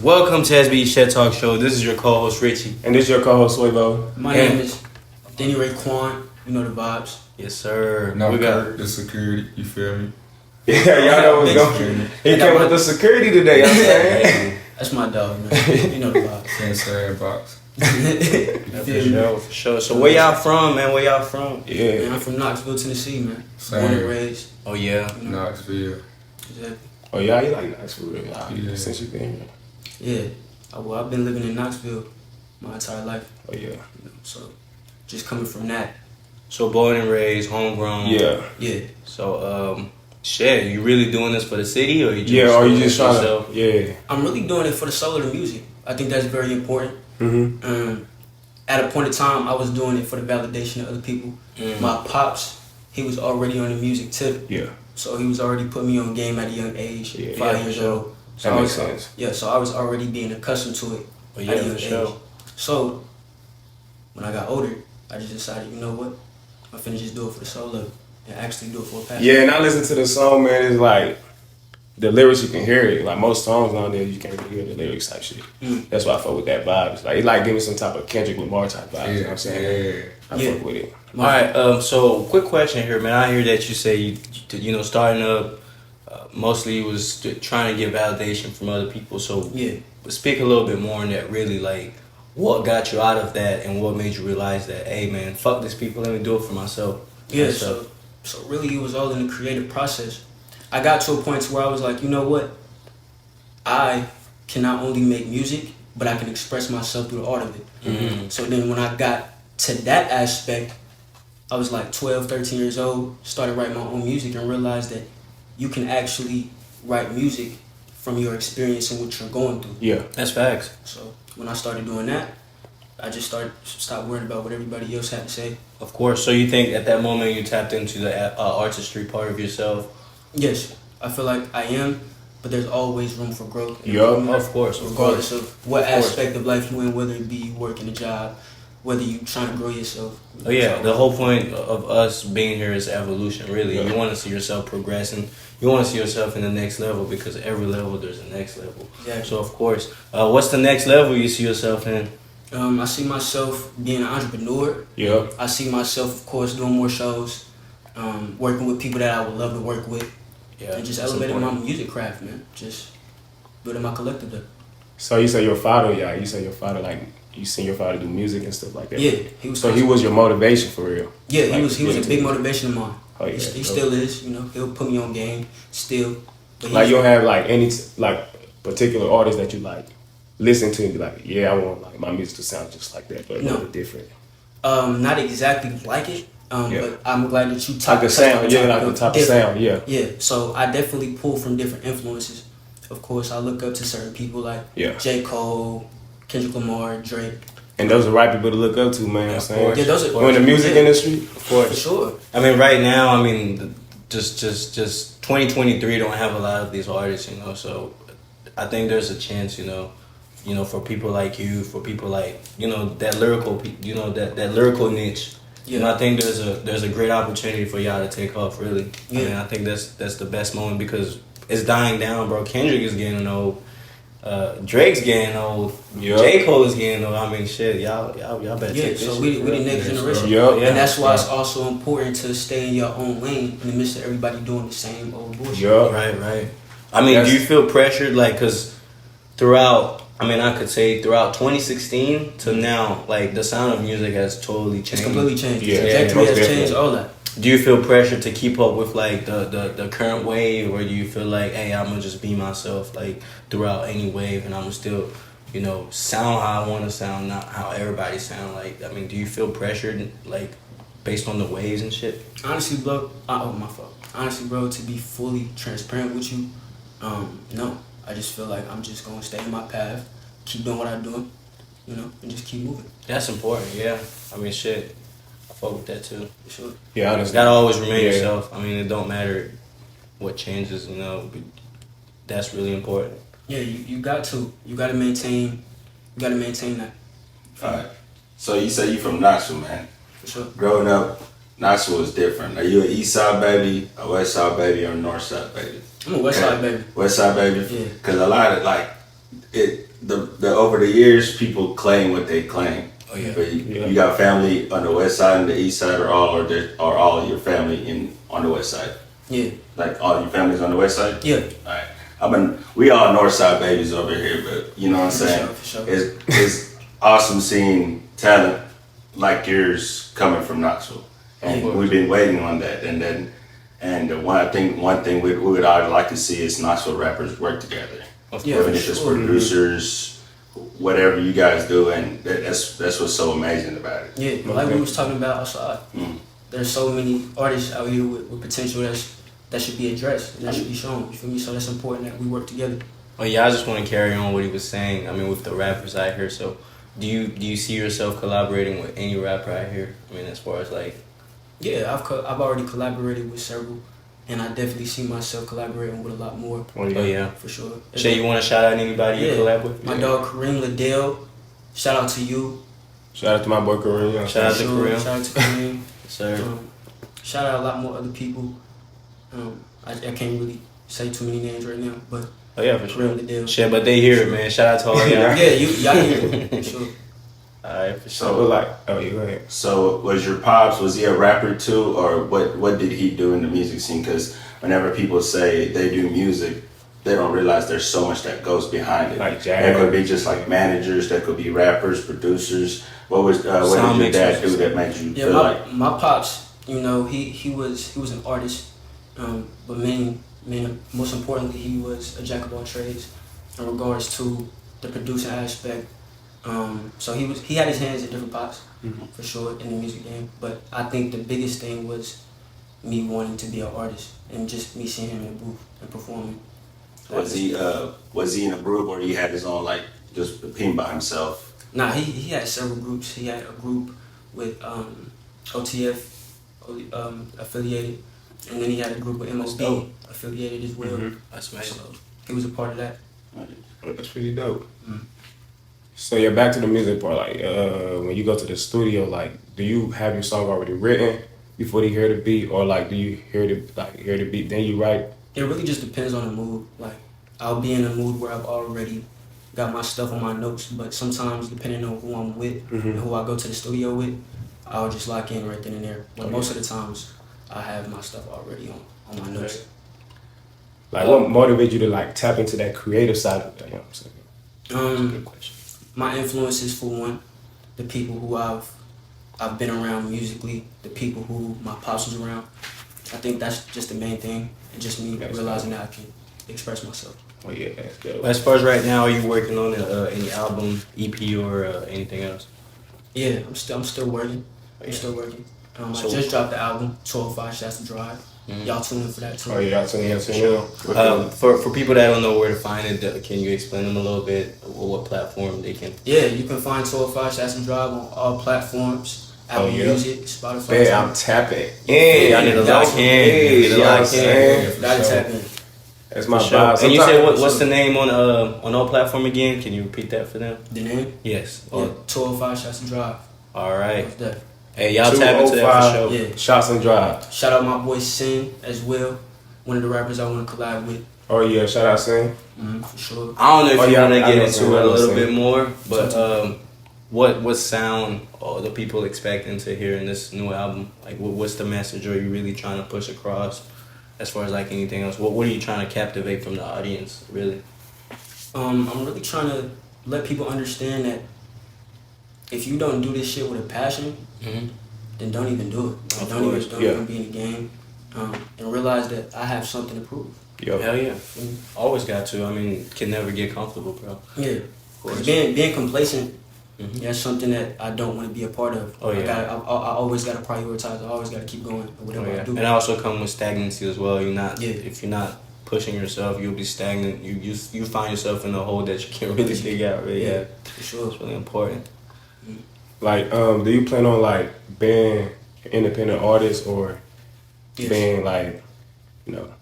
Welcome to SB Shed Talk Show. This is your co-host Richie. And this is your co-host Swayo. My name is Denzel Raekwon. You know the vibes. Yes, sir. Now we got the security, you feel me? Yeah, y'all know what's going. He came with the security today, you know what I'm saying? That's my dog, man. You know the vibes. Inside box. for sure. So where y'all from, man? Where y'all from? Yeah. Man, I'm from Knoxville, Tennessee, man. Same. Born and raised. Oh yeah. You know, Knoxville. exactly. Oh yeah, you like Knoxville Yeah. since you been here. Yeah. I've been living in Knoxville my entire life. Oh yeah. You know, so just coming from that. So born and raised, homegrown. Yeah. Yeah. So shit, you really doing this for the city, or you just Yeah, or you doing just it for trying yourself? to yeah. I'm really doing it for the soul of the music. I think that's very important. Mm-hmm. At a point in time, I was doing it for the validation of other people. My pops, he was already on the music tip. Yeah. So he was already putting me on game at a young age, Yeah. 5 Yeah, years for sure. old. So That I makes was, sense. Yeah, so I was already being accustomed to it Oh, at yeah, a young for age. sure. So when I got older, I just decided, you know what? I'm finna just do it for the soul of it and actually do it for a passion. Yeah, and I listen to the song, man. It's like the lyrics, you can hear it. Like most songs nowadays, you can't really hear the lyrics type shit. That's why I fuck with that vibe. It's like giving some type of Kendrick Lamar type vibe. You know what I'm saying? I Yeah. fuck with it. All right. So quick question here, man. I hear that you say you starting up. Mostly you was trying to get validation from other people. So Yeah. speak a little bit more on that. Really, like, what got you out of that, and what made you realize that, hey, man, fuck these people. Let me do it for myself. Yeah, so really it was all in the creative process. I got to a point to where I was like, you know what? I can not only make music, but I can express myself through the art of it. Mm-hmm. So then when I got to that aspect, I was like 12, 13 years old, started writing my own music and realized that you can actually write music from your experience and what you're going through. Yeah. That's facts. So when I started doing that, I just stopped worrying about what everybody else had to say. Of course. So you think at that moment you tapped into the artistry part of yourself? Yes, I feel like I am, but there's always room for growth. Yup. Of course. Regardless of what aspect of life you in, whether it be you working a job, whether you trying to grow yourself. Oh yeah, the whole point of us being here is evolution. Really, you want to see yourself progressing. You want to see yourself in the next level, because every level there's a next level. Exactly. So of course, what's the next level you see yourself in? I see myself being an entrepreneur. Yeah. I see myself, of course, doing more shows, working with people that I would love to work with, Yeah, and just that's elevating important. my music craft, man. Just building my collective up. So you say your father, yeah. You say your father, like you seen your father do music and stuff like that. Yeah, he was. So he was your motivation for real. Yeah, Like, he was getting a to big it. motivation of mine. Oh yeah. He still is. You know, he'll put me on game still. But Like he's- you don't have like any like particular artists that you like listen to and be like, yeah, I want like my music to sound just like that, but a No. little bit different. Not exactly like it. Yeah. But I'm glad that you Like the sound, yeah, like the type of sound, yeah. Yeah, so I definitely pull from different influences. Of course, I look up to certain people like Yeah. J. Cole, Kendrick Lamar, Drake. And those are right people to look up to, man. I'm saying. Yeah, those are We're in the music yeah, industry. Of course. for sure. I mean, right now, I mean, just 2023 don't have a lot of these artists, you know. So I think there's a chance, you know, for people like you, for people like, you know, that lyrical, that lyrical niche. You know, I think there's a great opportunity for y'all to take off. Really, Yeah. I mean, I think that's the best moment, because it's dying down, bro. Kendrick is getting old. Drake's getting old. Yup. J. Cole is getting old. I mean, shit, y'all better Yeah, take this so shit we for the real. next generation. Yup. Yeah. And that's why it's also important to stay in your own lane in the midst of everybody doing the same old bullshit. Yup. Right. I mean, do you feel pressured, like, because throughout 2016 to now, like, the sound of music has totally changed. It's completely changed. Yeah, The trajectory most has changed, definitely. all that. Do you feel pressure to keep up with, like, the current wave, or do you feel like, hey, I'm gonna just be myself, like, throughout any wave, and I'm gonna still, you know, sound how I want to sound, not how everybody sound? Like, I mean, do you feel pressured, like, based on the waves and shit? Honestly, bro, my fault. Honestly, bro, to be fully transparent with you, no. I just feel like I'm just gonna stay in my path, keep doing what I'm doing, you know, and just keep moving. That's important, yeah. I mean, shit, I fuck with that too. For sure. Yeah, You honestly. gotta always remain Yeah. yourself. I mean, it don't matter what changes, you know. But that's really important. Yeah, you got to maintain that. Alright. So you say you from Knoxville, man. For sure. Growing up, Knoxville is different. Are you an east side baby, a west side baby, or a north side baby? I'm a West Side baby. West side baby? Yeah. Because a lot of, like, the over the years, people claim what they claim. Oh yeah. But you got family on the west side and the east side, or all of your family on the west side. Yeah. Like all your family's on the west side. Yeah. All right. We all north side babies over here, but you know what I'm saying. For sure. It's awesome seeing talent like yours coming from Knoxville, and we've been waiting on that. And one thing we would all like to see is Knoxville rappers work together. Yeah, Even if it's producers, whatever you guys do, and that's what's so amazing about it. Yeah, like we was talking about outside. There's so many artists out here with potential that should be addressed and that should be shown. You feel me? So that's important that we work together. Oh yeah, I just want to carry on what he was saying. I mean, with the rappers out here. So, do you see yourself collaborating with any rapper out here? I mean, as far as like. Yeah, I've already collaborated with several, and I definitely see myself collaborating with a lot more. Oh yeah, for sure. Shay, you want to shout out anybody you collab with? My dog Kareem Liddell. Shout out to you. Shout out to my boy Kareem. Shout out to Kareem. Shout out to Kareem. Sir. Shout out a lot more other people. I can't really say too many names right now, but oh yeah, for sure. Kareem Liddell. Shit, but they hear it, man. Shout out to all y'all. Yeah, y'all hear it for sure. Alright, for sure. So like, oh yeah, go ahead. So was your pops, was he a rapper too, or what did he do in the music scene? Because whenever people say they do music, they don't realize there's so much that goes behind it. Like jazz. There could be just like managers, that could be rappers, producers. What did your dad do that made you feel like? My pops, you know, he was an artist, but most importantly, he was a jack of all trades in regards to the producing aspect. So he had his hands in different pots, for sure, in the music game. But I think the biggest thing was me wanting to be an artist and just me seeing him in the booth and performing. Was he in a group, or he had his own, like, just him by himself? Nah, he had several groups. He had a group with OTF affiliated, and then he had a group with MOB affiliated as well. That's amazing. So he was a part of that. That's pretty dope. So yeah, back to the music part. Like, when you go to the studio, like, do you have your song already written before you hear the beat, or like, do you hear the beat then you write? It really just depends on the mood. Like, I'll be in a mood where I've already got my stuff on my notes, but sometimes depending on who I'm with and who I go to the studio with, I'll just lock in right then and there. But most of the times, I have my stuff already on my notes. Like, what motivates you to like tap into that creative side of that? You know what I'm saying? That's a good question. My influences, for one, the people who I've been around musically, the people who my pops was around. I think that's just the main thing, and just me realizing that I can express myself. Oh yeah, that's good. As far as right now, are you working on any album, EP, or anything else? Yeah, I'm still working. I'm still working. I just dropped the album, 12-5 Shots to Drive. Y'all tune in for that too. Oh yeah, y'all tune in for sure. For people that don't know where to find it, can you explain them a little bit, what platform they can? Yeah, you can find 12-5 Shots to Drive on all platforms. Apple Music, Spotify. Hey, I'm tapping in. Y'all need to lock in. Gotta tap in. That's my vibe. And you said what's the name on all platform again? Can you repeat that for them? The name? Yes. Yeah, 205 Shots and Drive. All right. What's that? Hey, y'all tap into that for sure. Yeah. Shots and Drive. Shout out my boy Sin as well. One of the rappers I want to collab with. Oh yeah, shout out Sin. For sure. I don't know if you want to get into it a little Sin. bit more, but what sound are the people expecting to hear in this new album? Like, what's the message are you really trying to push across? As far as like anything else, what are you trying to captivate from the audience, really? I'm really trying to let people understand that if you don't do this shit with a passion, then don't even do it. Like, don't even be in the game, and realize that I have something to prove. Yo. Hell yeah. Always got to. I mean, can never get comfortable, bro. Yeah. Of course. Being complacent, that's something that I don't want to be a part of. Oh yeah. I always got to prioritize. I always got to keep going with whatever I do. And also come with stagnancy as well. If you're not pushing yourself, you'll be stagnant. You find yourself in a hole that you can't really dig out. Right? Yeah, for sure. It's really important. Like, do you plan on like being an independent artist or being like,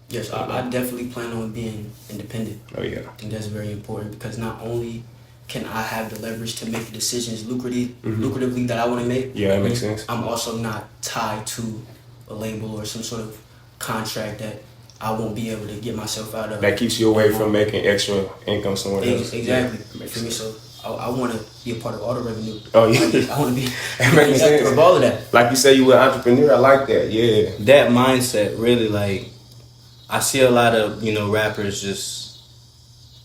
Yes, I definitely plan on being independent. Oh yeah. I think that's very important because not only can I have the leverage to make the decisions lucratively that I want to make. Yeah, that makes sense. I'm also not tied to a label or some sort of contract that I won't be able to get myself out of. That keeps you away from making extra income somewhere else. Exactly. Yeah, You feel me? So I want to be a part of all the revenue. Oh, yeah. I want to be That makes sense. active of all of that. Like you say, you were an entrepreneur. I like that. Yeah. That mindset really, like, I see a lot of, you know, rappers just,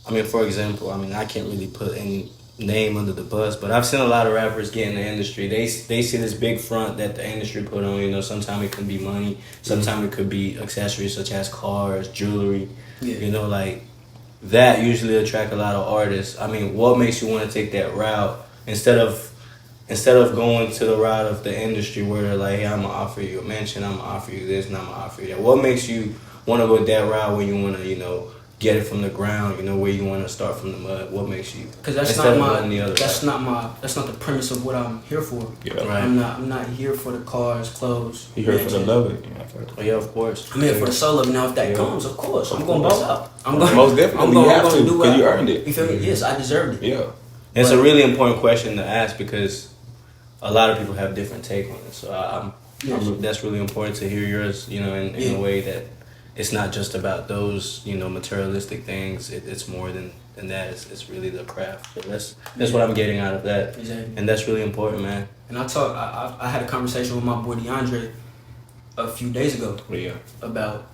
I mean, for example, I mean, I can't really put any name under the bus, but I've seen a lot of rappers get in the industry. They see this big front that the industry put on, you know, sometimes it can be money, sometimes it could be accessories such as cars, jewelry, you know, like, that usually attract a lot of artists. I mean, what makes you want to take that route instead of going to the route of the industry where they're like, hey, I'm gonna offer you a mention, I'm gonna offer you this, and I'm gonna offer you that. What makes you want to go that route where you want to, you know, get it from the ground, you know, where you want to start from the mud? What makes you? Because that's not the premise of what I'm here for. Yeah. Right. I'm not here for the cars, clothes. You heard for the mansions. love of it. Oh yeah, of course. I'm here for the soul of it. Now, if that comes, of course, I'm gonna ball out. I'm gonna Most definitely, you have to, because you earned it. You feel me? Yes, I deserved it. Yeah. It's a really important question to ask because a lot of people have different take on it. So that's really important to hear yours, you know, in a way that it's not just about those, you know, materialistic things. It's more than that. It's really the craft. So that's what I'm getting out of that. Exactly. And that's really important, man. And I had a conversation with my boy DeAndre a few days ago Yeah. about,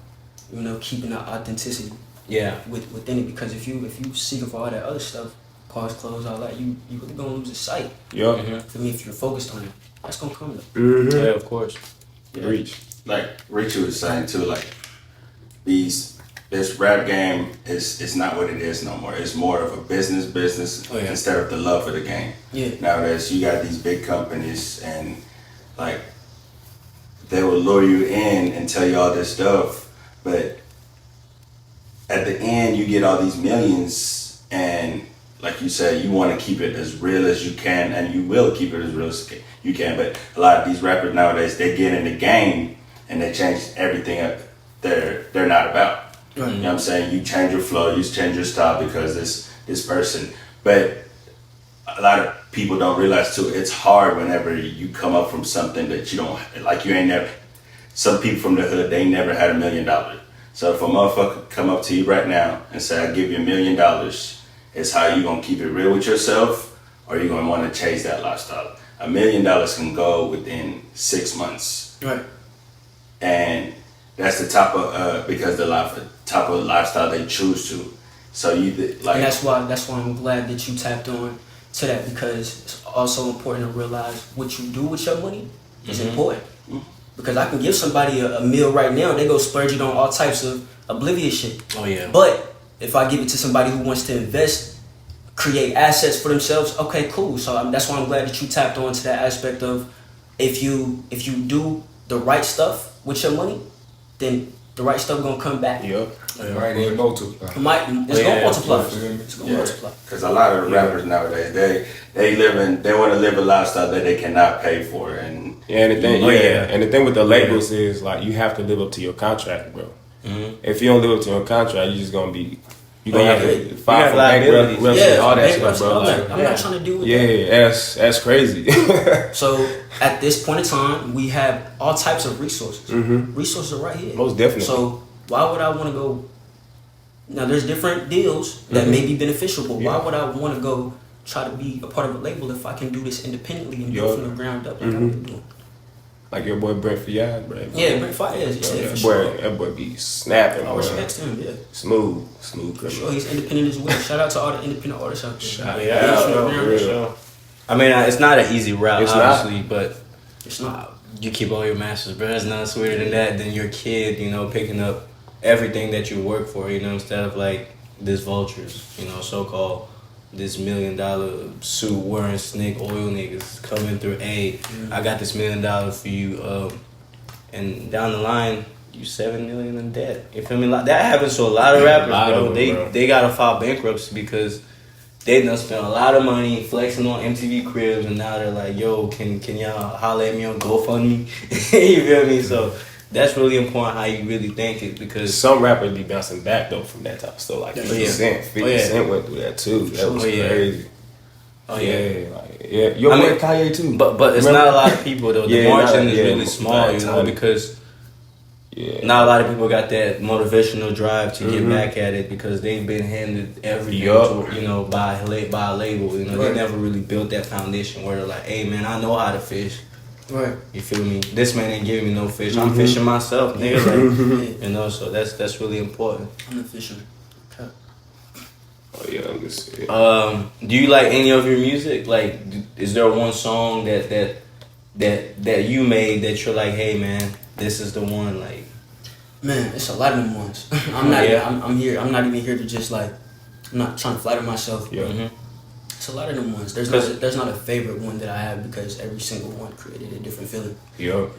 you know, keeping that authenticity Yeah. within it, because if you seeking for all that other stuff, cars, clothes, all that, you really gonna lose the sight. Yeah. For me, if you're focused on it, that's gonna come though. Mm-hmm. Yeah, of course. Reach. Like Richie was saying too, like this rap game is not what it is no more. It's more of a business instead of the love of the game. Yeah. Nowadays you got these big companies and like they will lure you in and tell you all this stuff, but at the end you get all these millions, and like you said, you want to keep it as real as you can, and you will keep it as real as you can. But a lot of these rappers nowadays, they get in the game and they change everything up. They're not about. Right. You know what I'm saying? You change your flow, you change your style because this person. But a lot of people don't realize too, it's hard whenever you come up from something that you don't, like you ain't never, some people from the hood, they never had $1 million. So if a motherfucker come up to you right now and say, I give you $1 million, it's how you gonna keep it real with yourself, or you gonna wanna chase that lifestyle. $1 million can go within 6 months. Right. And that's the top of because the top of lifestyle they choose to. So you like. And that's why I'm glad that you tapped on to that, because it's also important to realize what you do with your money is important. Because I can give somebody a meal right now, they go splurge it on all types of oblivious shit. Oh yeah. But if I give it to somebody who wants to invest, create assets for themselves, okay, cool. So that's why I'm glad that you tapped on to that aspect of if you do the right stuff with your money, then the right stuff gonna come back. Yep. Right, and multiply. It's gonna multiply. It's gonna multiply. Because a lot of rappers nowadays, they want to live a lifestyle that they cannot pay for, and And the thing, yeah. and the thing with the labels is like you have to live up to your contract, bro. If you don't live up to your contract, you just gonna be have to file for bankruptcy, all that stuff, bro. Like, I'm not trying to do with yeah, that's crazy. So at this point in time, we have all types of resources. Resources are right here. Most definitely. So why would I want to go? Now there's different deals that may be beneficial, but why would I want to go try to be a part of a label if I can do this independently and build from the ground up like I've been doing? Like your boy Brent Fiat, bro. Yeah, Brent Fires, yeah, for sure. That boy be snapping, I bro. respect him, yeah. Smooth For sure, he's independent as well. Shout out to all the independent artists out there. for real. I mean, it's not an easy route, It's obviously, but It's not. you keep all your masters, bro. It's not sweeter than that. Than your kid, you know, picking up everything that you work for, you know, instead of like this vultures, you know, so-called this $1 million suit wearing snake oil niggas coming through. Hey, I got this $1 million for you, and down the line, you $7 million in debt. You feel me? Like, that happens to a lot of rappers, bro. They gotta file bankruptcy because they done spent a lot of money flexing on MTV Cribs, and now they're like, yo, can y'all holler at me on GoFundMe? You feel me? So that's really important how you really think it, because Some rappers be bouncing back though from that type of stuff. Like 50 yeah. Cent. 50 Oh, yeah. Cent went through that too. That was crazy. Oh yeah. Your I boy mean, Kanye too. But it's Remember? not a lot of people though. The Yeah, margin not- is yeah, really small, you know, tiny. because Yeah. Now a lot of people got that motivational drive to get back at it because they've been handed everything, Yup. to, you know, by a label. You know, they never really built that foundation where they're like, hey man, I know how to fish. Right. You feel me? This man ain't giving me no fish. I'm fishing myself, nigga. Like, you know, so that's really important. I'm a fisherman. Okay. Oh yeah, I'm just saying. Do you like any of your music? Like, is there one song that you made that you're like, hey man, this is the one? Like, Man, it's a lot of them ones. I'm not. I'm here. I'm not even here to just like. I'm not trying to flatter myself. Yeah. It's a lot of them ones. There's not a favorite one that I have because every single one created a different feeling. Yup.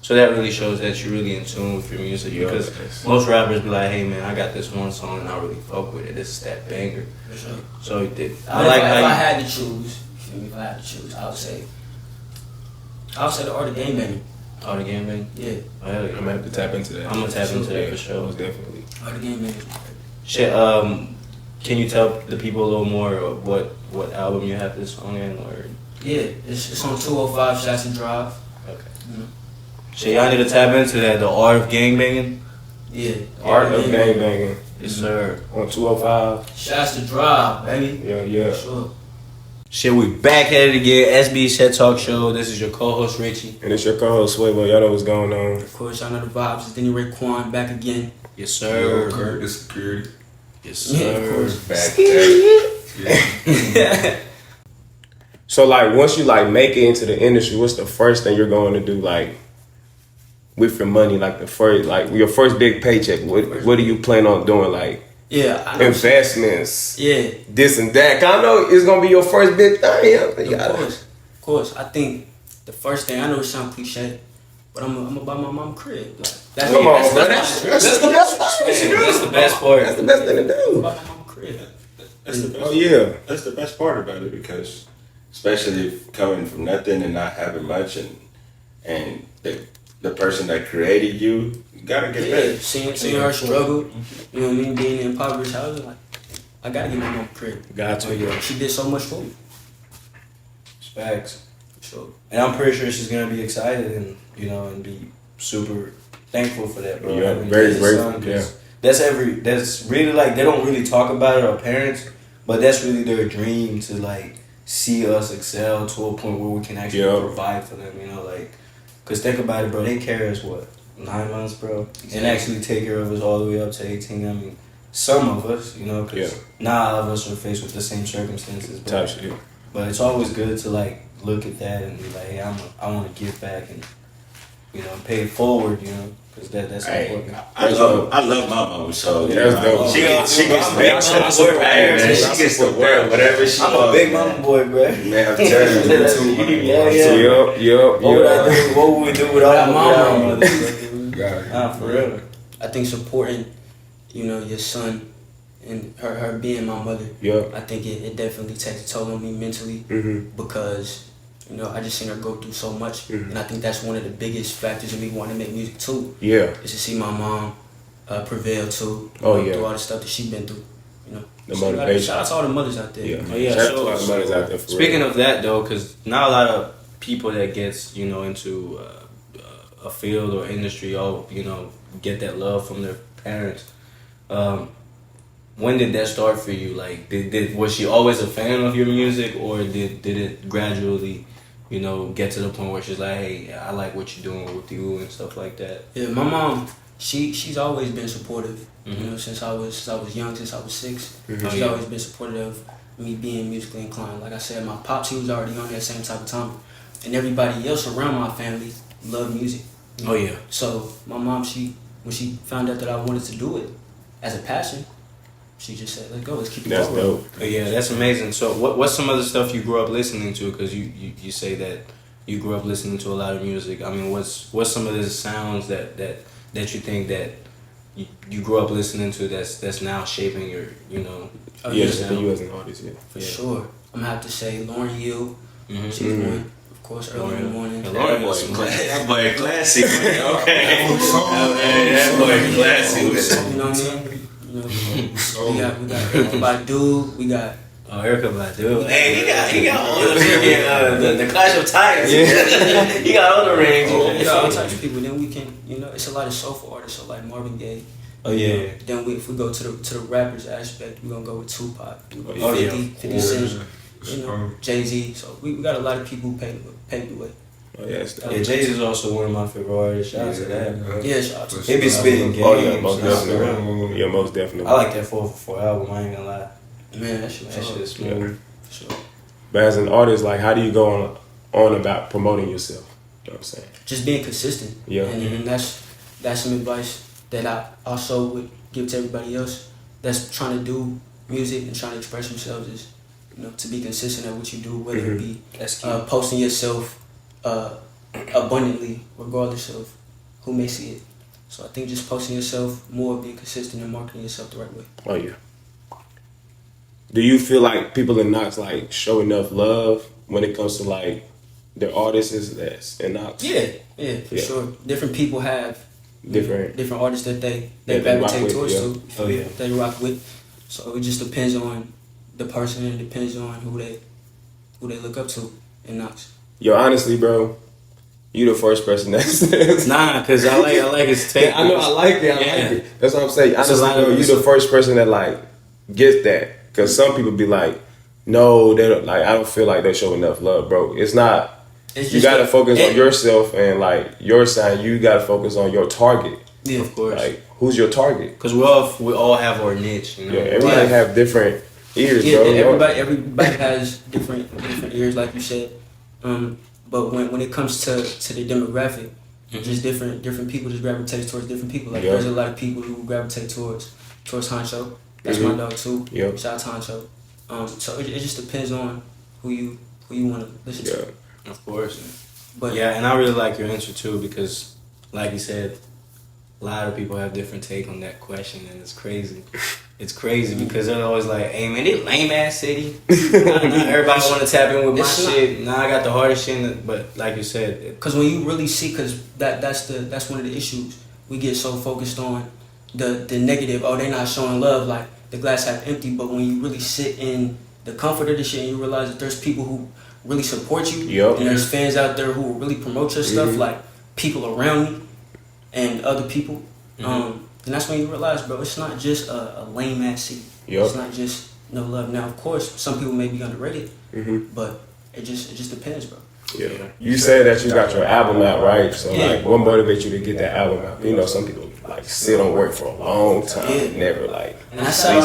so that really shows that you're really in tune with your music because most rappers be like, hey man, I got this one song and I really fuck with it. This is that banger. For sure. So If I like how I you. had to choose, if I had to choose, I would say the art of game banging. Oh, the game bang? Yeah, Oh, hell yeah. I'm gonna have to tap into that. I'm gonna tap into that Yeah, for sure. most definitely. art of game banging. Shit, can you tell the people a little more of what album you have this song in, or? Yeah, it's on 205 Shots and Drive. Okay. You know? Shit, y'all need to tap into that, the art of gang banging. Yeah, Art of gang banging Yes, sir. on 205. Shots to Drive, baby. Yeah. For sure. Shit, we back at it again. SB Shed Talk Show. This is your co-host Richie. And it's your co-host Swaybo. Y'all know what's going on. Of course, y'all know the vibes. It's Denzel Raekwon back again. Yes, Yo, sir. Kurt, the security. Yes, Yeah, of sir. course. Back there. So like once you like make it into the industry, what's the first thing you're going to do like with your money? Like the first like your first big paycheck. What do you plan on doing? Like Yeah, I know. investments, Yeah, this and that. 'Cause I know it's gonna be your first big thing. of course. I think the first thing, I know it sounds cliche, but I'm gonna buy my mom a crib. Like, that's Come on, bro. that's That's the best part. That's the best part. That's the best thing to do. buy my mom a crib. That's the best. Oh yeah. That's the best part about it because, especially if coming from nothing and not having much, and the person that created you, you gotta get Yeah, better. seeing her struggle, you know what I mean, being in impoverished housing, like, I gotta get my mom a crib. Got to. Like, she did so much for me. Facts. For sure. And I'm pretty sure she's gonna be excited and and be super thankful for that, bro. Yeah, I mean, very as a grateful, son, 'cause that's really like they don't really talk about it, our parents, but that's really their dream to like see us excel to a point where we can actually provide for them, like, cause think about it, bro, they carry us 9 months, bro, and actually take care of us all the way up to 18. I mean, some of us, cause not all of us are faced with the same circumstances, bro. Type shit. But it's always good to like look at that and be like, hey, I want to give back and pay it forward, because that's important. I love my mom, so That's dope. she gets the boy right here, man. She gets the world, whatever she I'm a wants, big man. mama boy, bro. Man, I'm telling you. Yup. What would we do without Mama. mama? Got it. Nah, for real. I think supporting, your son and her being my mother, Yeah. I think it definitely takes a toll on me mentally because, I just seen her go through so much. And I think that's one of the biggest factors in me wanting to make music too, Yeah. is to see my mom prevail too. Through all the stuff that she's been through. The So, motivation. shout out to all the mothers out there. Yeah. Oh, yeah. Shout out So- to all the mothers out there for Speaking real. of that, though, because not a lot of people that gets into a field or industry all get that love from their parents. When did that start for you? Like, was she always a fan of your music, or did it gradually, get to the point where she's like, hey, I like what you're doing with you and stuff like that? Yeah, my mom, she's always been supportive. Since I was young, since I was 6, she's always been supportive of me being musically inclined. Like I said, my pops, he was already on that same type of time, and everybody else around my family loved music. Oh yeah. So my mom, when she found out that I wanted to do it as a passion, she just said, "Let's go, let's keep it That's going." dope. Oh, yeah, that's amazing. So what's some other stuff you grew up listening to? Because you say that you grew up listening to a lot of music. I mean, what's some of the sounds that you think that you grew up listening to that's now shaping your Oh, Yes, yeah. for you as an artist, yeah. For sure. I'm gonna have to say Lauryn Hill. Mhm. She's one, of course, early in the morning. Yeah, That boy classy. Okay. That boy classy. You know what I mean? We got Erykah Badu. We got Erykah Badu. Hey, he got all the Clash of Titans. He got all the range. all types of people. Then we can you know, it's a lot of soulful artists, so like Marvin Gaye. Oh yeah. Then if we go to the rappers aspect, we're gonna go with Tupac. We go with Oh, 50, yeah. 50 Cent, you know, Jay-Z. So we got a lot of people who paved the way. Oh yeah, it's Yeah, Jay-Z is also one of my favorite artists. Shout out to that. Yeah, shout out to He be spitting games. Oh yeah, most Nah, definitely. Yeah, most definitely. I like that 444 album. I ain't gonna lie. Man, that shit That shit is Yeah. smooth. for sure. But as an artist, like, how do you go on about promoting yourself? You know what I'm saying? Just being consistent. Yeah. And that's some advice that I also would give to everybody else that's trying to do music and trying to express themselves is, you know, to be consistent at what you do, whether it be That's key. posting yourself abundantly, regardless of who may see it. So I think just posting yourself more, being consistent and marketing yourself the right way. Oh yeah. Do you feel like people in Knox like show enough love when it comes to like their artists that's in Knox? Yeah, for Yeah. sure. Different people have Different artists that they That they rock gravitate with, towards yeah. too. Oh, yeah. They rock with. So it just depends on the person and it depends on who they look up to in Knox. Yo, honestly, bro, you the first person that says. Nah, cause I like his take. I know I like it. I Yeah. like it. That's what I'm saying. It's a Honestly, lot of- bro, you the first person that like gets that. Cause some people be like, no, they don't, like I don't feel like they show enough love, bro. It's not. It's You just gotta that- focus it- on yourself and like your side. You gotta focus on your target. Yeah, Of course. Like, who's your target? Cause we all have our niche. You know. Yeah, everybody Yeah. have different ears, Yeah, bro. everybody has different ears, like you said. But when it comes to the demographic, just different people just gravitate towards different people. Like Yeah. there's a lot of people who gravitate towards Honcho. That's my dog too. Yeah. Shout out to Honcho. So it just depends on who you want to listen Yeah. to. Of course. But Yeah, and I really like your answer too because, like you said, a lot of people have different take on that question, and it's crazy. It's crazy because they're always like, "Hey man, they lame ass city." Everybody want to tap in with my It's not- shit. Nah, I got the hardest shit. But like you said, Because when you really see, that's one of the issues. We get so focused on the negative. Oh, they not showing love. Like the glass half empty. But when you really sit in the comfort of the shit and you realize that there's people who really support you, Yup. and there's fans out there who will really promote your stuff, like people around you and other people. And that's when you realize, bro, it's not just a lame ass city. Yup. It's not just no love. Now, of course, some people may be underrated, but it just depends, bro. Yeah. You said that you got your album out, right? So Yeah. like, what motivates you to get that album out? You know, some people like sit on work for a long time, Yeah. never like. And I sat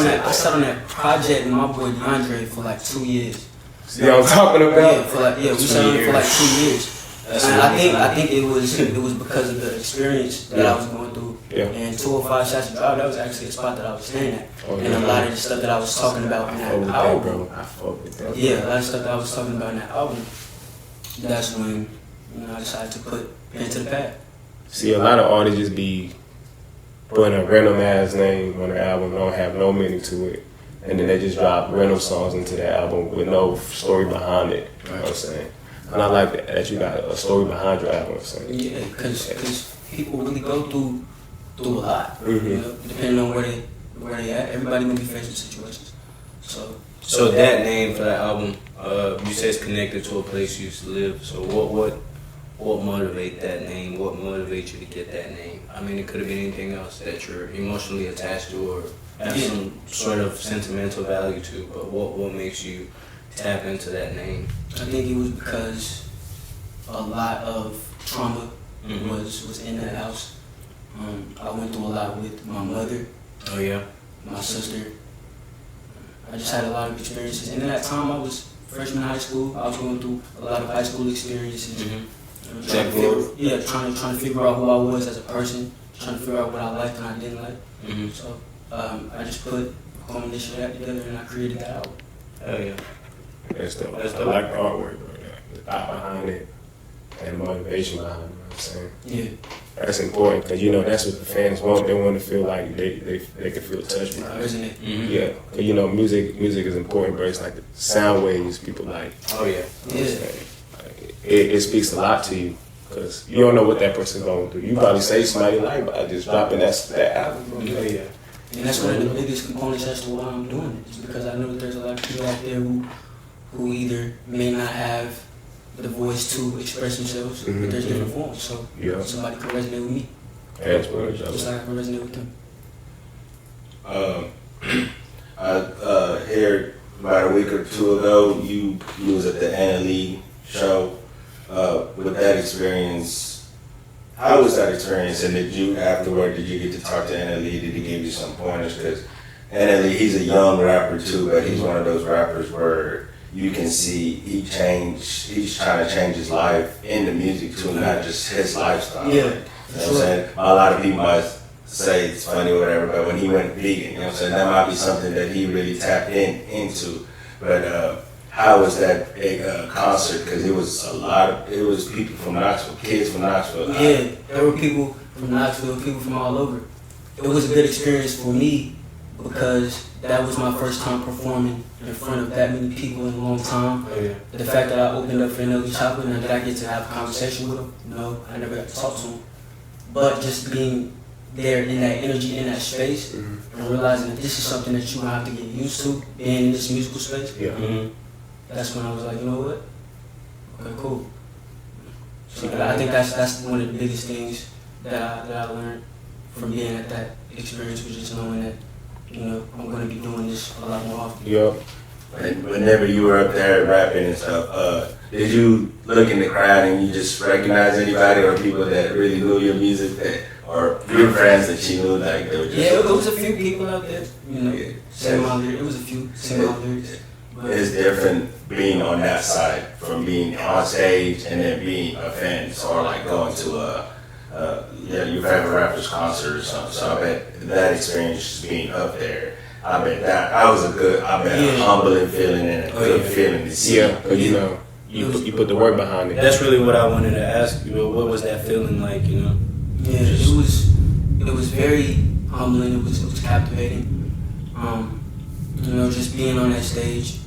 on that project with my boy DeAndre for like 2 years. See what I'm talking about? We sat on it for like 2 years. And I think it was because of the experience that I was going through. Yeah. And 205 Shots Drive, that was actually a spot that I was staying at. Oh, And yeah. a lot of the stuff that I was talking about in I fuck that with that, album. bro. I fuck with that. Yeah, a lot of stuff that I was talking about in that album. That's when I decided to put pen to the pad. See, a lot of artists just be putting a random ass name on their album, don't have no meaning to it, and then they just drop random songs into their album with no story behind it. You know what I'm saying? And I like that you got a story behind your album. So. Yeah, because people really go through a lot. Mhm. You know, depending on where they at. Everybody gonna be faced with situations. so that name for that album, you said it's connected to a place you used to live. So what motivate that name? What motivates you to get that name? I mean, it could have been anything else that you're emotionally attached to or have some sort of sentimental value to. But what makes you tap into that name? I think it was because a lot of trauma was in that house. I went through a lot with my mother, Oh yeah. my sister. I just had a lot of experiences. And in that time, I was freshman in high school. I was going through a lot of high school experiences. Trying to figure out who I was as a person. Trying to figure out what I liked and I didn't like. So I just put a combination of that together and I created that album. Oh yeah. That's dope. That's I dope. like the artwork, bro. The thought behind it and the motivation behind it. You know what I'm saying? Yeah. That's important because you know that's what the fans want. They want to feel like they can feel touched by it. Resonate. Yeah, because you know music is important, but it's like the sound waves people like. Oh yeah. You know what I'm saying? Like, it speaks a lot to you because you don't know what that person's going through. You probably save somebody life by just dropping that album. Oh yeah. And that's one of the biggest components as to why I'm doing it. Is because I know that there's a lot of people out there who either may not have the voice to express themselves, but there's different forms. So Yeah. somebody can resonate with me. That's what it's Just like I can resonate with them. I heard about a week or two ago you was at the Anna Lee show. With that experience, how was that experience? And did you get to talk to Anna Lee? Did he give you some pointers? Because Anna Lee, he's a young rapper too, but he's one of those rappers where you can see he's trying to change his life in the music too, not just his lifestyle. Yeah. You know what I'm saying? A lot of people might say it's funny or whatever, but when he went vegan, you know what I'm saying, that might be something that he really tapped into. But how was that concert? Because it was people from Knoxville, kids from Knoxville. Yeah, there were people from Knoxville, people from all over. It was a good experience for me because that was my first time performing in front of that many people in a long time. Oh, yeah. The fact that I opened up for NLE Chopper and that I get to have a conversation with him, no, I never got to talk to him. But just being there in that energy, in that space, and realizing that this is something that you have to get used to, being in this musical space. Yeah. Mm-hmm. That's when I was like, you know what? Okay, cool. So I think that's one of the biggest things that I learned from being at that experience, was just knowing that, you know, I'm going to be doing this a lot more often. Yep. And whenever you were up there rapping and stuff, did you look in the crowd and you just recognize anybody or people that really knew your music or your friends that you knew, like they were just... Yeah, there was a few people out there, you know, Yeah. singing my lyrics. It was a few singing my lyrics. But It's different being on that side from being on stage and then being a fan, or like going to your favorite rapper's concert or something. So I bet that experience, just being up there, I bet that was a humbling feeling and a good feeling to see. Yeah, because you know, you put the work behind it. That's really what I wanted to ask you. What was that feeling like? You know. yeah, it was very humbling. It was captivating. You know, just being on that stage,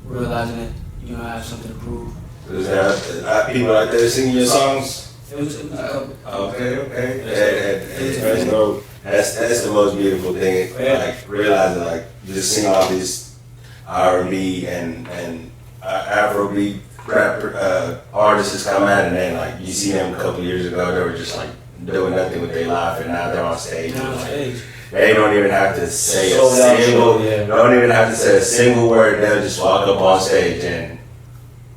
realizing that, you know, I have something to prove. Was there people out there singing your songs? It was a couple. Okay. That's dope. That's the most beautiful thing. Like realizing, like, just seeing all these R&B and Afrobeat rapper artists come out, and then like you see them a couple years ago, they were just like doing nothing with their life, and now they're on stage. Down on Like, stage. they don't even have to say Sold out a single. show, yeah. Don't even have to say a single word. They'll just walk up on stage and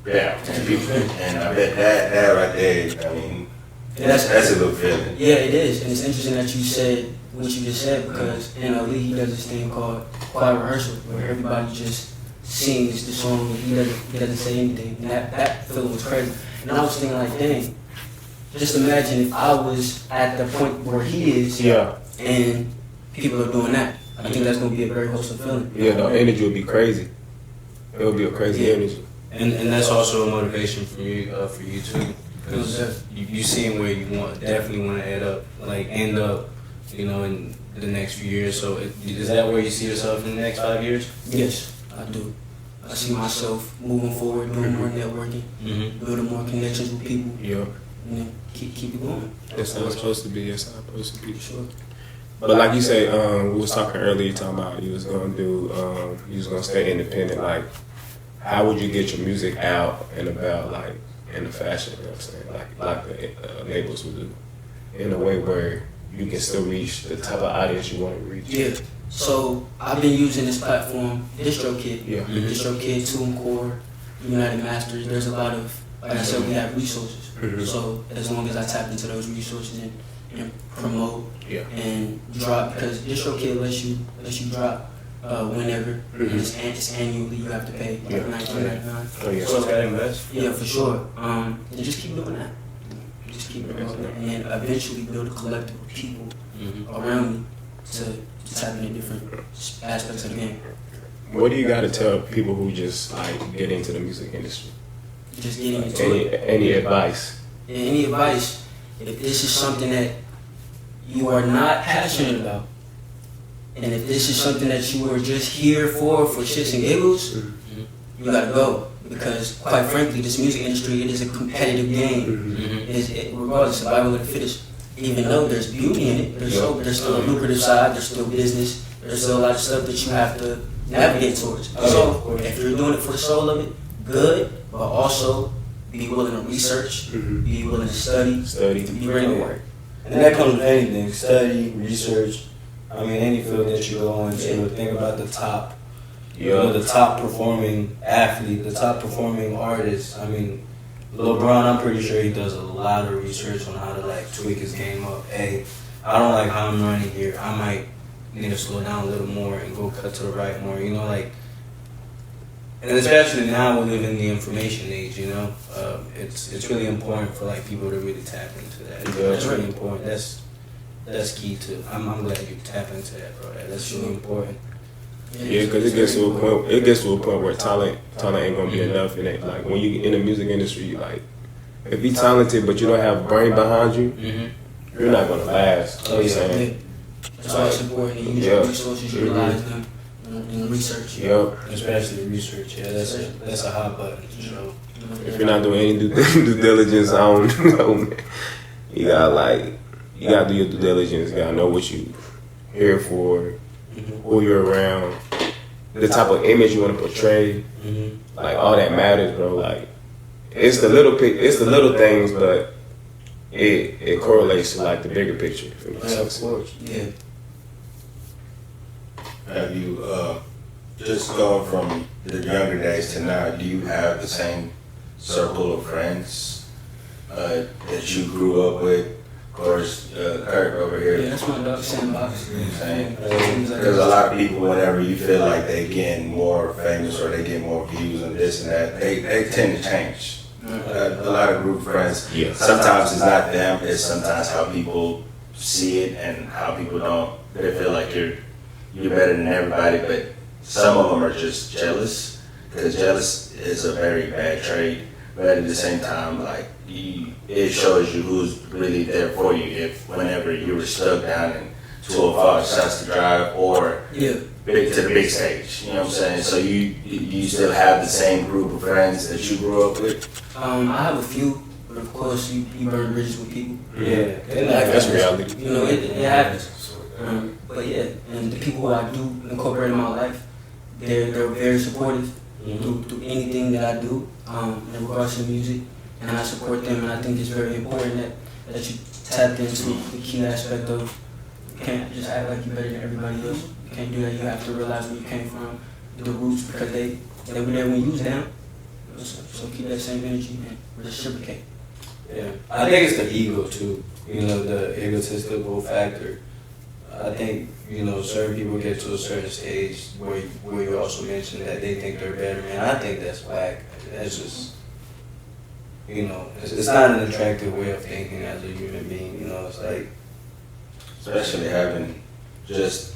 and I bet that right there. I mean, that's a good feeling. Yeah, it is, and it's interesting that you said what you just said, because NLE, he does this thing called quiet rehearsal, where everybody just sings the song and he doesn't say anything. And that feeling was crazy. And I was thinking, like, dang, just imagine if I was at the point where he is, Yeah. and people are doing that. I think that's going to be a very wholesome feeling. Yeah, the energy would be crazy. It would be a crazy Yeah. energy. And that's also a motivation for you too, because you seeing where you definitely want to end up, you know, in the next few years. So is that where you see yourself in the next 5 years? Yes, I do. I see myself moving forward, doing more networking, building more connections with people, Yeah. and then keep it going. That's how it's supposed to be. That's how it's supposed to be. Sure. But like you say, we was talking earlier, talking about you was gonna stay independent. Like, how would you get your music out and about, like, in the fashion, you know what I'm saying? Like the labels would do, in a way where you can still reach the type of audience you want to reach. Yeah. So I've been using this platform, DistroKid. Yeah. DistroKid, TuneCore, United Masters. There's a lot of, like I said, we have resources. So as long as I tap into those resources and promote Yeah. and drop, because DistroKid lets you drop whenever. And it's annually. You have to pay like $19.99. Oh yeah. So it's gotta invest. Yeah, for sure. And just keep doing that. Just keep doing that, and then eventually build a collective of people around me to tap into different aspects of the game. What do you got to tell people who just like get into the music industry? Just getting into it. Any advice? And any advice, if this is something that you are not passionate about, and if this is something that you are just here for shits and giggles, you gotta go. Because quite frankly, this music industry, it is a competitive game. Regardless, survival of the fittest. Even though there's beauty in it, there's still a lucrative side, there's still business, there's still a lot of stuff that you have to navigate towards. So if you're doing it for the soul of it, good, but also be willing to research, be willing to study, to be ready to work. And that comes with anything, study, research. I mean, any field that you go into, think about the top, you know, the top performing athlete, the top performing artist. I mean, LeBron, I'm pretty sure he does a lot of research on how to like tweak his game up. Hey, I don't like how I'm running here. I might need to slow down a little more and go cut to the right more. You know, like, and especially now we live in the information age. You know, it's really important for like people to really tap into that. That's really important. That's key too. I'm glad you tap into that, bro. That's really important. Yeah, because it gets to a point where talent ain't gonna be enough. And it, like when you in the music industry, like if you're talented but you don't have brain behind you, you're not gonna last. You know what I'm saying? That's why it's important to use your resources, utilize them, and research. Yep. Especially research. Yeah, that's a hot button. So If you're not doing any due diligence, I don't know, man. You gotta do your due diligence. You gotta know what you here for, who you're around, the type of image you want to portray. Like all that matters, bro. Like it's the little things, but it correlates to like the bigger picture. yeah, of course. Yeah. Have you just going from the younger days to now? Do you have the same circle of friends that you grew up with? Of course, Kurt over here. Yeah, that's my dog, sandbox. You know what I'm saying? Because a lot of people, whenever you feel like they get more famous or they get more views and this and that, they tend to change. A lot of group friends. Yeah. Sometimes it's not them. It's sometimes how people see it and how people don't. They feel like you're better than everybody, but some of them are just jealous. Because jealous is a very bad trait. But at the same time, like it shows you who's really there for you. If whenever you were stuck down in 205 shots to drive or to the big stage, you know what I'm saying? So you still have the same group of friends that you grew up with. I have a few, but of course you burn bridges with people. Yeah, That's reality. You know, it happens. But yeah, and the people who I do incorporate in my life, they're very supportive through anything that I do in regards to music, and I support them. And I think it's very important that you tap into the key aspect of you can't just act like you're better than everybody else. You can't do that. You have to realize where you came from, the roots, because they were there when you was down. So keep that same energy and reciprocate. Yeah, I think it's the ego too. You know, the egotistical factor. I think, you know, certain people get to a certain stage where you also mentioned that they think they're better, man. I think that's whack. That's just, you know, it's not an attractive way of thinking as a human being. You know, it's like, Especially having just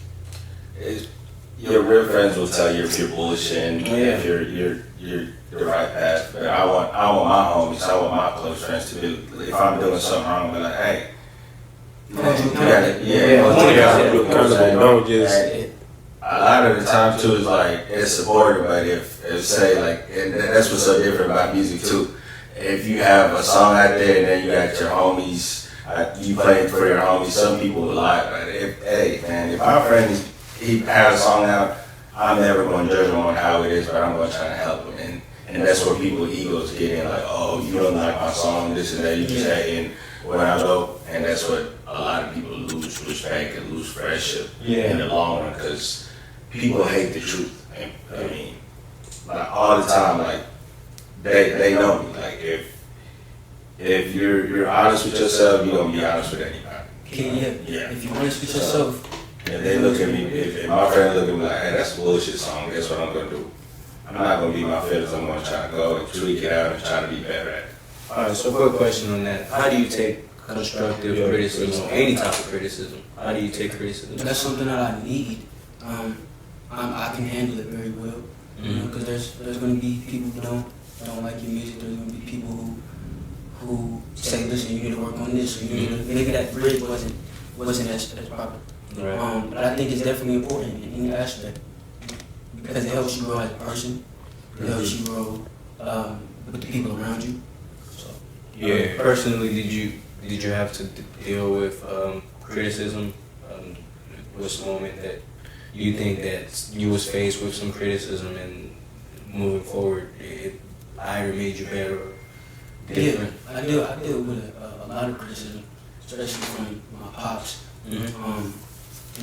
your real friends will tell you if you're bullshitting, if you're the right path. But I want my homies, I want my close friends to do. If I'm doing something wrong, be like, hey. Don't just. A lot of the time too is like it's supportive, but if say like, and that's what's so different about music too. If you have a song out there and then you got your homies, you playing for your homies. Some people will lie, but if our friend he has a song out, I'm never going to judge him on how it is, but I'm going to try to help him. And that's where people's egos get in, like, oh, you don't like my song, this and that, you just say, and when I go, and that's what a lot of people lose respect and lose friendship in the long run, because people hate the truth. And, I mean, like all the time, like they know me. Like if you're honest with yourself, you're gonna be honest with anybody. Yeah. If you're honest with yourself. If they look at me, if my friend look at me like, hey, that's a bullshit song, guess what I'm gonna do? I'm not gonna be my feelings. I'm gonna try to go and tweak it out and try to be better at it. alright, so quick question on that. How do you take constructive criticism, any type of criticism? How do you take criticism? That's something that I need. I can handle it very well. You know, because there's going to be people who don't like your music. There's going to be people who say, listen, you need to work on this. Or you need to, maybe that bridge wasn't as proper. Right. But I think it's definitely important in any aspect because it helps you grow as a person. It helps you grow with the people around you. So. Yeah. Personally, did you have to deal with criticism? What's the moment that you think that you was faced with some criticism and moving forward, it either made you better or different? Yeah, I deal with a lot of criticism, especially from my pops. In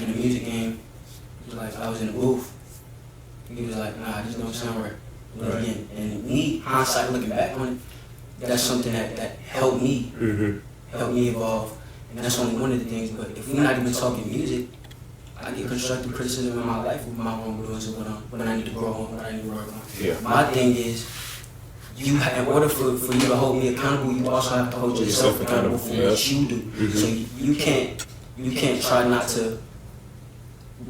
the music game, it was like I was in the booth. He was like, nah, this don't sound right. Again, and me, hindsight looking back on it, that's something that helped me evolve. And that's only one of the things. But if we're not even talking music, I get constructive criticism in my life with my wrongdoings and what I need to grow on, what I need to work on. Yeah. My thing is, in order for you to hold me accountable, you also have to hold yourself accountable for what you do. So you can't try not to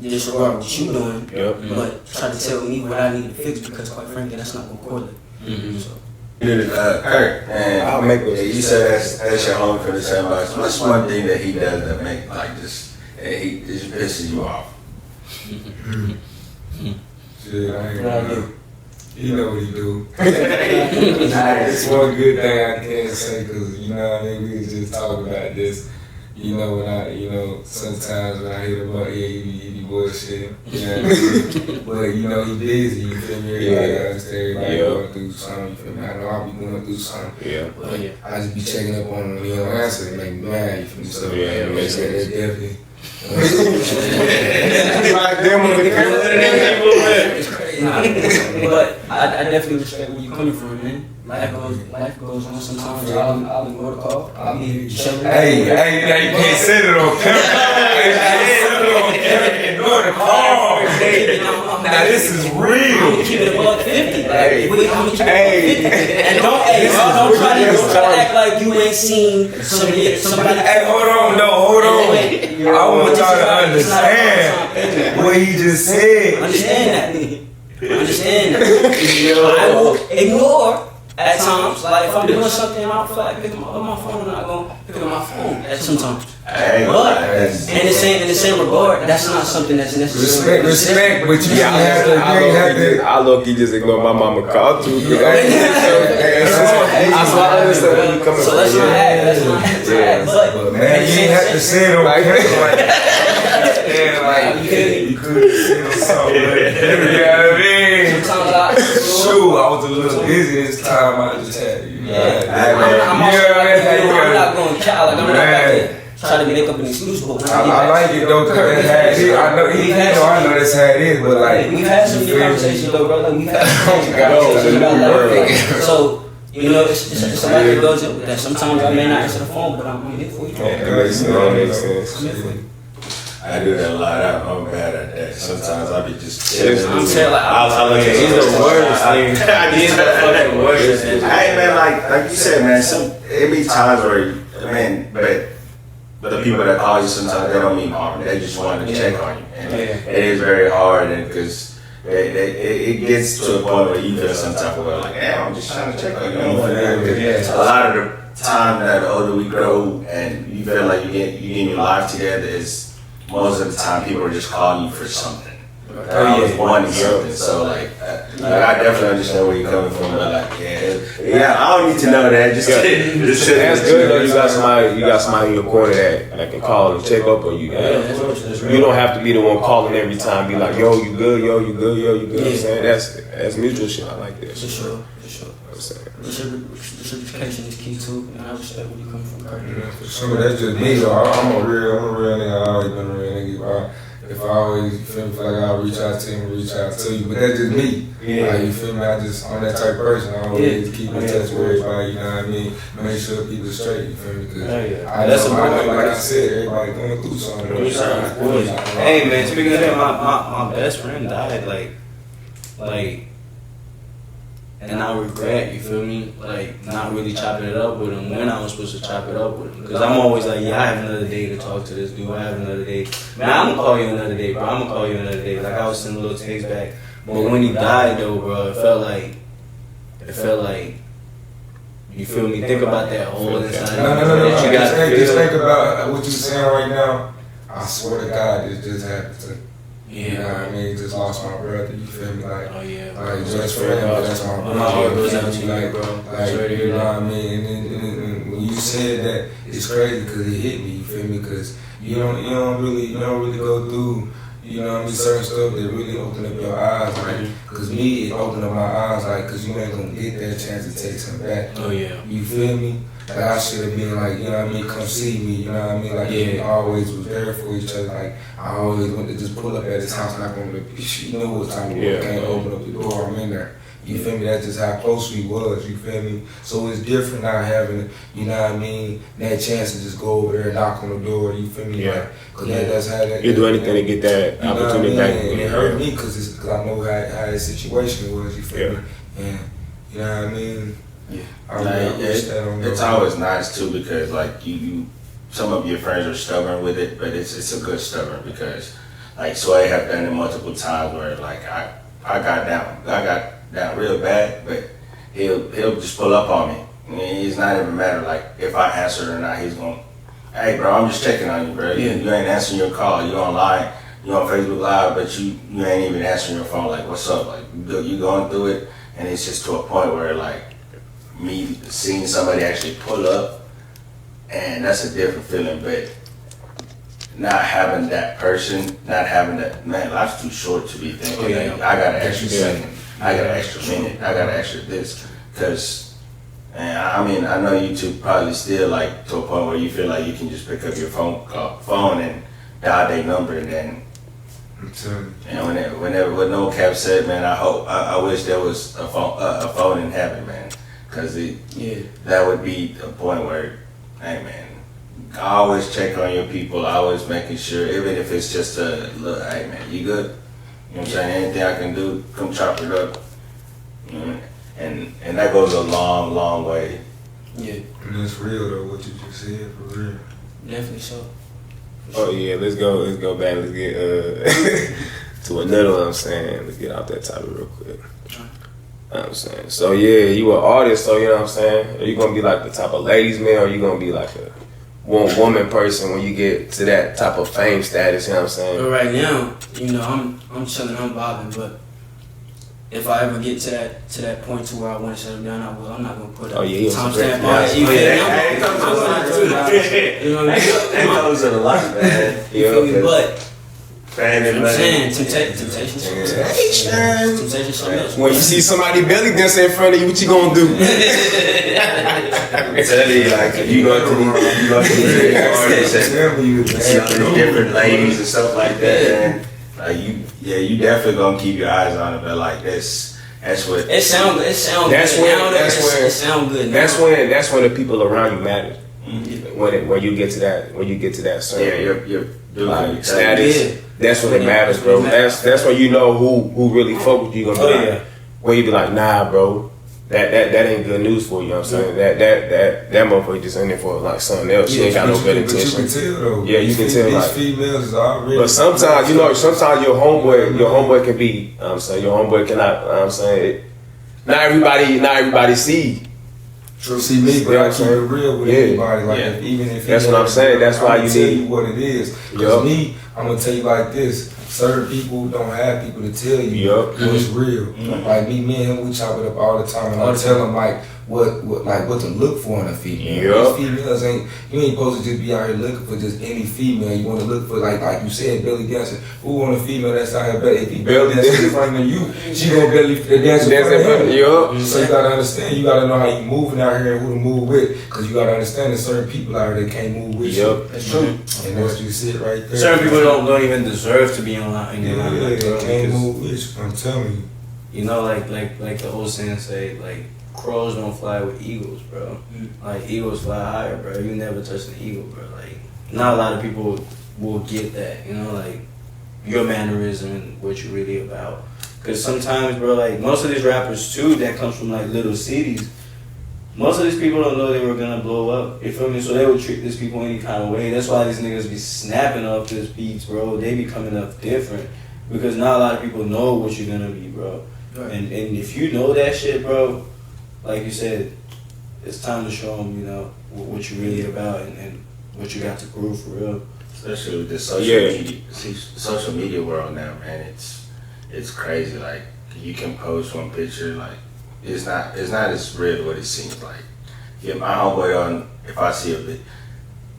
disregard what you're doing, but try to tell me what I need to fix, because quite frankly, that's not going to correlate. So. Kurt, and I'll make those. you said that's your home for the sandbox. What's one thing that he does that make like just he just pisses you off? Shit, I ain't gonna. You know what he do. It's one good thing I can't say, because, you know what I mean, we can just talk about this. You know, sometimes when I hear about, he be bullshit. You know what I mean? But, you know, he busy, you feel me? Everybody understand, everybody going through something, you feel me? I know I'll be going through something. But I just be checking up on him, he don't answer, it make me mad, you feel me? So, that's definitely. Like them with the camera. It's crazy. But I definitely respect where you're coming from, man. Life goes on. Sometimes I'll ignore the call. I'll be chilling. Hey, now you can't send it on camera. Ignore the call. Now this is real. I'm gonna keep it above 50. I'm gonna keep it above 50. And don't try to act like you ain't seen somebody. Hey, hold on. I want y'all to understand what he just said. Understand that. I will ignore at times. Like if I'm doing something and I feel like picking up my phone, I'm not gonna pick up my phone at sometimes. But in the same regard, that's not something that's necessary. Respect, but you have to. I low-key just ignore my mama call too. I understand where you coming from. So let's not act. But man, you ain't have to say it on camera. You could say it something. You know what I mean? Shoot, I was a little busy this time. I just had you. I'm not going to count. Like I'm not about to try to make up an excuse. But I like it though, cause that's how it is. I know that's how it is, but like we've had some good conversations though, bro. Like we've had some conversations. So. You know, it's a lot that goes in with that. Sometimes I may not answer the phone, but I'm here for you. That makes sense. I do that a lot. I'm bad at that. Sometimes I be just chilling. I'm telling He's the worst thing. He's the fucking worst. Hey man, like you said, man. It be times where, but the people that call you sometimes they don't mean harm. They just want to check on you, and it is very hard, and because. It gets to a point where you feel some type of way, like, damn, I'm just trying to check on you. A lot of the time that the older we grow and you feel like you're getting your life together, is most of the time people are just calling you for something. Wanting something. So like I definitely understand where you're coming from, but like I don't need to know that. Just that's good though. You got somebody in your corner that can call and check up on you. You don't have to be the one calling every time. Be like, yo, you good? Yo, you good? Yo, you good? I'm saying that's mutual shit. I like that. For sure. Reciprocation is key too, and I respect where you come from, Kurt. For sure, that's just me though. I'm a real nigga. I always been a real nigga. If I always feel like I'll reach out to him, reach out to you, but that's just me. Like, you feel me? I'm that type of person. I always keep in touch with everybody. You know what I mean? Make sure people are straight. You feel me? Because I know, like I said, everybody going through something. Hey man, speaking of that, my best friend died like. And I regret, you feel me, like not really chopping it up with him when I was supposed to chop it up with him. Because I'm always like, I have another day to talk to this dude. I have another day. Man, I'm going to call you another day, bro. I'm going to call you another day. Like I was sending little takes back. But when he died, though, bro, it felt like, you feel me? Think about that hole inside. No. Just think about what you're saying right now. I swear to God, this just happened to me. You know what I mean? Just lost my brother, you feel me? Like, like just for him, that's my brother. My heart goes out to you, bro. Like, you know what I mean? And when you said that, it's crazy because it hit me, you feel me? Because you don't really go through, you know what I mean, certain stuff that really open up your eyes, like, because me, it opened up my eyes, like, because you ain't gonna get that chance to take some back. Oh yeah. You feel me? Like I should have been like, you know what I mean, come see me, you know what I mean? Like we always was there for each other. Like I always went to just pull up at his house, knock on the, you know what time it was, can't open up the door, I'm in there. You feel me? That's just how close we was, you feel me? So it's different now having, you know what I mean, that chance to just go over there and knock on the door, you feel me? Like, cause that's how that. You do anything to get that opportunity back. And it hurt me cause I know how that situation was, you feel me? And you know what I mean? Yeah. It's always nice too because like you some of your friends are stubborn with it, but it's a good stubborn because like Sway have done it multiple times where like I got down real bad, but he'll just pull up on me. I mean, it's not even matter like if I answer or not. He's going, hey bro, I'm just checking on you, bro. You ain't answering your call. You online, you on Facebook Live, but you ain't even answering your phone. Like what's up? Like you going through it, and it's just to a point where like me seeing somebody actually pull up, and that's a different feeling. But not having that person, not having that, man, life's too short to be thinking, I got an extra second, I got an extra minute, I got an extra this. Because, man, I mean, I know you two probably still like to a point where you feel like you can just pick up your phone and dial their number and then, and whenever with no cap said, man, I wish there was a phone in heaven, man. Because that would be a point where, hey, man, I always check on your people, always making sure, even if it's just a look, hey man, you good? You know what I'm saying? Anything I can do, come chop it up. You know? And that goes a long, long way. Yeah. And it's real though, what you just said, for real. Definitely so. Oh yeah, let's go back, let's get to another one I'm saying. Let's get off that topic real quick. You know what I'm saying? So yeah, you an artist, so you know what I'm saying? Are you gonna be like the type of ladies man, or are you gonna be like a one woman person when you get to that type of fame status, you know what I'm saying? But right now, you know, I'm chilling, I'm bobbing, but if I ever get to that point to where I want to settle down, I will. I'm not gonna put a timestamp on it. You feel me? That goes in a lot, man. You feel me? But I'm saying temptation something else. When you see somebody belly dancing in front of you, what you gonna do? I'm telling you, like, you go to these different ladies and stuff like that, and like you definitely gonna keep your eyes on it, but like that's what it sound good. It sound good. That's when the people around you matter. Mm-hmm. When you get to that certain your status. That's when it matters, bro. That's when you know who really fuck with you. Gonna be like, where you be like, nah, bro, that ain't good news for you. You know what I'm saying? That motherfucker just in there for like something else. She ain't got no good intention. But you can tell though. Yeah, you can tell. These like, females is already. But sometimes your homeboy can be. You know what I'm saying, your homeboy cannot. You know what I'm saying, not everybody see. True. See me, but I keep it real with anybody. Like even if that's what I'm saying. That's why you tell need you what it is. Cause me, I'm gonna tell you like this. Certain people don't have people to tell you what's real. Mm-hmm. Like me and him, we chop it up all the time, and I tell them like what to look for in a female. These females you ain't supposed to just be out here looking for just any female. You want to look for like you said, belly dancing. Who want a female that's out here belly? If he belly dancing in front of you, she gonna belly dance in front of him. So you gotta understand. You gotta know how you moving out here and who to move with, because you gotta understand there's certain people out here that can't move with you. That's true. And that's you see it right there. Certain people don't even deserve to be online. They can't move with you. I'm telling you. You know, like the old saying say, like, crows don't fly with eagles, bro. Like, eagles fly higher, bro. You never touch an eagle, bro. Like, not a lot of people will get that, you know, like, your mannerism and what you're really about. Because sometimes, bro, like, most of these rappers, too, that comes from, like, little cities, most of these people don't know they were gonna blow up, you feel me? So they would treat these people any kind of way. That's why these niggas be snapping off these beats, bro. They be coming up different. Because not a lot of people know what you're gonna be, bro. Right. And if you know that shit, bro, like you said, it's time to show them, you know, what you're really about and what you got to prove for real. Especially with this social media world now, man. It's crazy. Like, you can post one picture, like, it's not as real what it seems like. Yeah, my homeboy on, if I see a bit,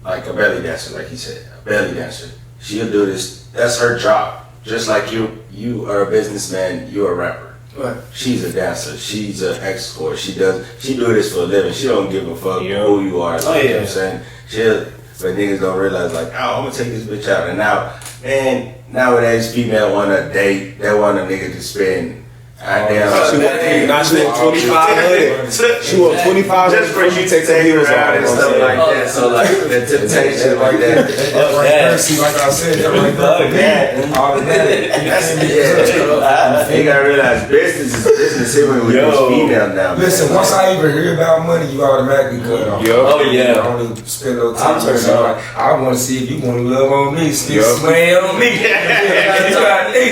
like a belly dancer, like he said, a belly dancer, she'll do this. That's her job. Just like you are a businessman, you're a rapper. Right. She's a dancer. She's an escort. She do this for a living. She don't give a fuck who you are. Like, you know what I'm saying? But niggas don't realize like, oh, I'm gonna take this bitch out. And now, man, nowadays female want a date. They want a nigga to spend. She want 2,500. She want 2,500 just for you to take take heels around and off. stuff like that. So like the temptation like that. See, like I said, that right there, automatic. You gotta realize business is business even with these females now. Listen, man. once I even hear about money, you automatically cut off. Yup. Oh yeah. I don't even spend no time. I'm turned on. I want to see if you want to love on me, still slam on me.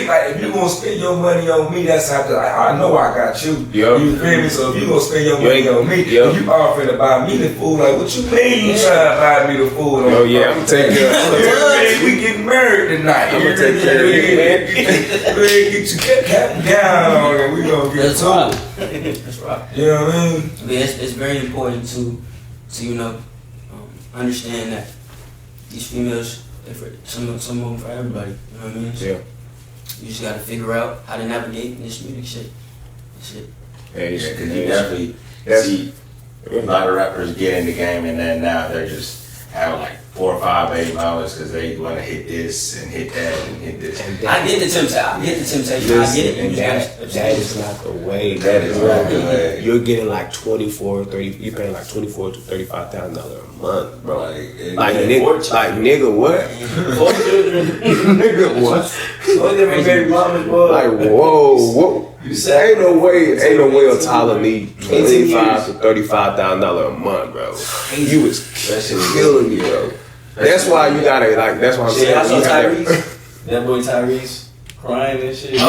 Like, if you gonna spend your money on me, that's how I know I got you. Yup. You feel me? So if you gonna spend your money on me, Yup. you offering to buy me the food, like what you mean you trying to buy me the food? Oh yeah, I'm gonna take care of We getting married tonight. I'm gonna take care of you, man. We get you cap down on it. We gonna get That's to right. it. That's right. You know what I mean? But it's very important to you know, understand that these females, some of them for everybody. You know what I mean? So Yeah. you just gotta figure out how to navigate this music shit. That's it. Hey, Yeah, because you definitely see a lot of rappers get in the game and then now they're just have like 4 or 5 baby mamas because they want to hit this and hit that and hit this. I get the temptation. I get it. And You just gotta- that is not the way. That is not the way. You're getting like 24, 30. You're paying like $24,000 to $35,000 a month, bro. Like nigga, what? 4 children. Nigga, what? 4 different baby mamas, boy. Like whoa. You said Ain't no way a Tyler need $25,000 to $35,000 a month, bro. You was killing me, bro. That's why you gotta like. That's why I'm Shit, I saying. saw You gotta, Tyrese. That boy Tyrese crying and shit. yeah.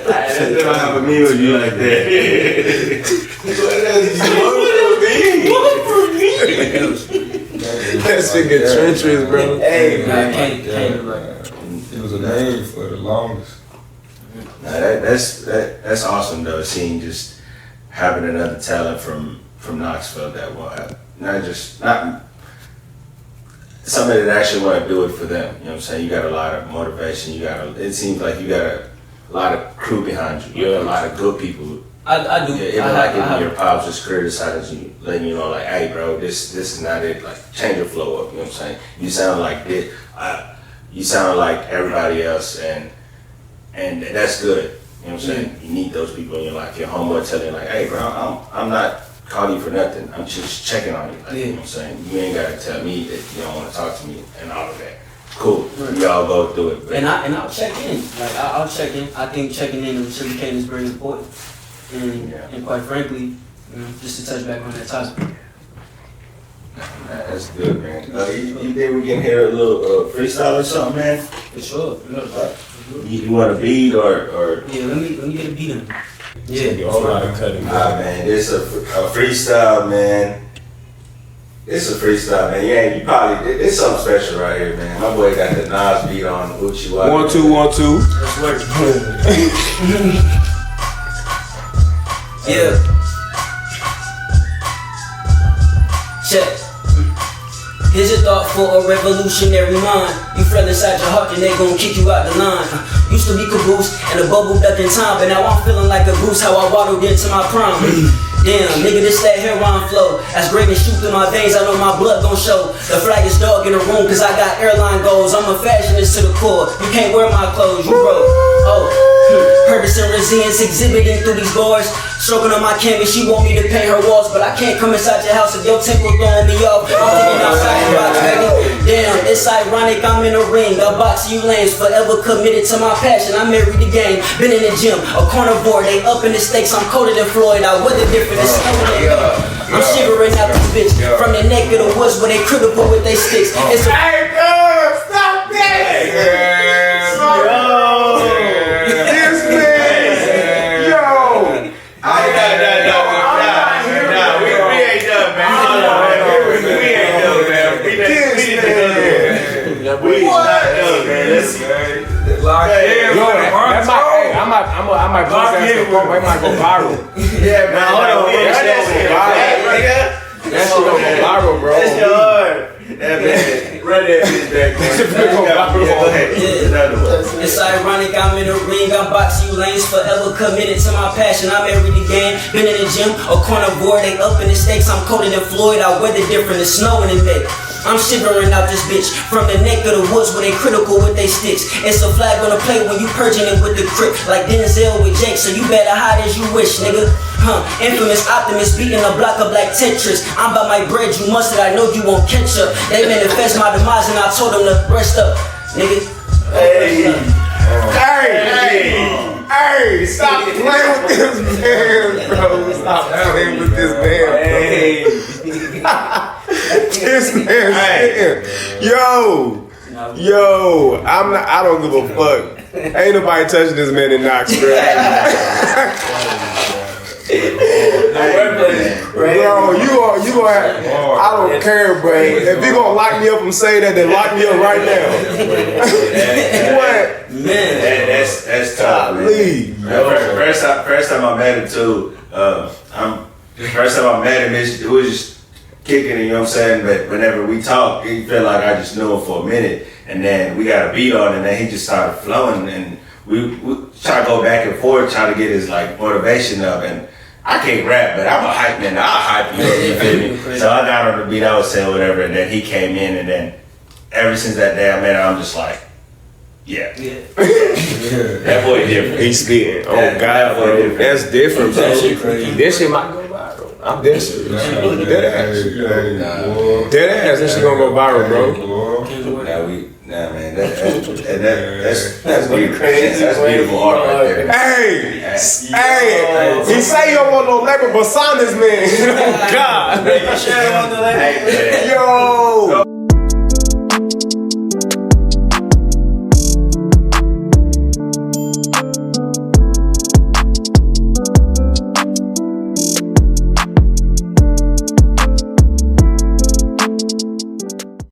That's never have a meal with you like that. That shit get treacherous, bro. Hey, Nah, I man. can't like It was a name for the longest. Nah, that's awesome though. Seeing just having another talent from Knoxville that will have not somebody that actually want to do it for them. You know what I'm saying? You got a lot of motivation. It seems like you got a lot of crew behind you. You got a lot of good people. I do. Yeah, even like even your pops just criticizing you, letting you know like, hey bro, this is not it. Like change your flow up. You know what I'm saying? You sound like this. You sound like everybody else, and that's good. You know what I'm saying? You need those people in your life. Your homeboy telling you like, hey bro, I'm not calling you for nothing. I'm just checking on you. Like, you know what I'm saying? You ain't gotta tell me that you don't want to talk to me and all of that. Cool. We all go through it. But And I'll check in. Like I'll check in. I think checking in and reciprocating is very important. And quite frankly, you know, just to touch back on that topic. that's good, man. You think we can hear a little freestyle or something, man? For sure. You want a beat or? Yeah, let me get a beat on it. Yeah, a whole lot of cutting. Nah, man, it's a freestyle, man. It's a freestyle, man. Yeah, you probably it's something special right here, man. My boy got the Nas beat on Uchi. 1 2 1 2. Let's work. Yeah. Check. Here's a thought for a revolutionary mind. You fell inside your heart and they gon' kick you out the line. Used to be caboose and a bubble duck in time, but now I'm feeling like a goose, how I waddled into my prime. Damn, nigga, this that heroin flow. As great as shoot through my veins, I know my blood gon' show. The flag is dog in the room, cause I got airline goals. I'm a fashionist to the core. You can't wear my clothes, you broke. Oh, purpose and resilience exhibiting through these doors. Stroking on my canvas, she want me to paint her walls, but I can't come inside your house if your temple throwing me off. I'm thinking outside the box, baby. Damn, it's ironic, I'm in a ring. I box you lanes, forever committed to my passion. I married the game, been in the gym, a carnivore. They up in the stakes, I'm colder than Floyd. I weather different, it's slower than me. I'm shivering out this bitch from the neck of the woods where they critical with they sticks. It's a Hey, girl, stop that! I might bust that shit. It might go viral. Yeah, man, hold on. That shit go viral, bro. That's your heart. Yeah, man. Run that bitch back, man. Go ahead. Another one. It's ironic, I'm in the ring, I'm boxing you lanes, forever committed to my passion. I'm every game, been in the gym, a carnivore, they up in the stakes. I'm colder than Floyd, I weather different, it's snowing in May. I'm shivering out this bitch from the neck of the woods where they critical with they sticks. It's a flag on the plate when you purging it with the grip, like Denzel with Jake, so you better hide as you wish, nigga. Infamous optimist beating a block of black Tetris. I'm by my bread, you mustard, I know you won't catch up. They manifest my demise and I told them to rest up, nigga. Hey, stop playing with this man, bro. Stop playing with this man, bro. This man, yo, I don't give a fuck. Ain't nobody touching this man in Knoxville. Bro, you gonna have, I don't care, bro. If you gonna lock me up and say that, then lock me up right now. What? Man, that's tough. Leave. First time I met him too. First time I met him, it was just kicking it, you know what I'm saying? But whenever we talk, it felt like I just knew him for a minute, and then we got a beat on, and then he just started flowing, and we try to go back and forth, try to get his like motivation up, and I can't rap, but I'm a hype man. I'll hype you up, you feel me? So I got on the beat, I was saying whatever, and then he came in, and then ever since that day I met him, I'm just like, yeah. That boy different. He's spitting. Oh God, bro, that's different, bro. This shit might go viral. I'm dead serious. Dead ass. Dead ass. This shit gonna go viral, bro. Nah, man, that's beautiful. That's beautiful art right there. Hey, he say you don't want no labor, but sign this man. Oh God. Hey, man. Yo.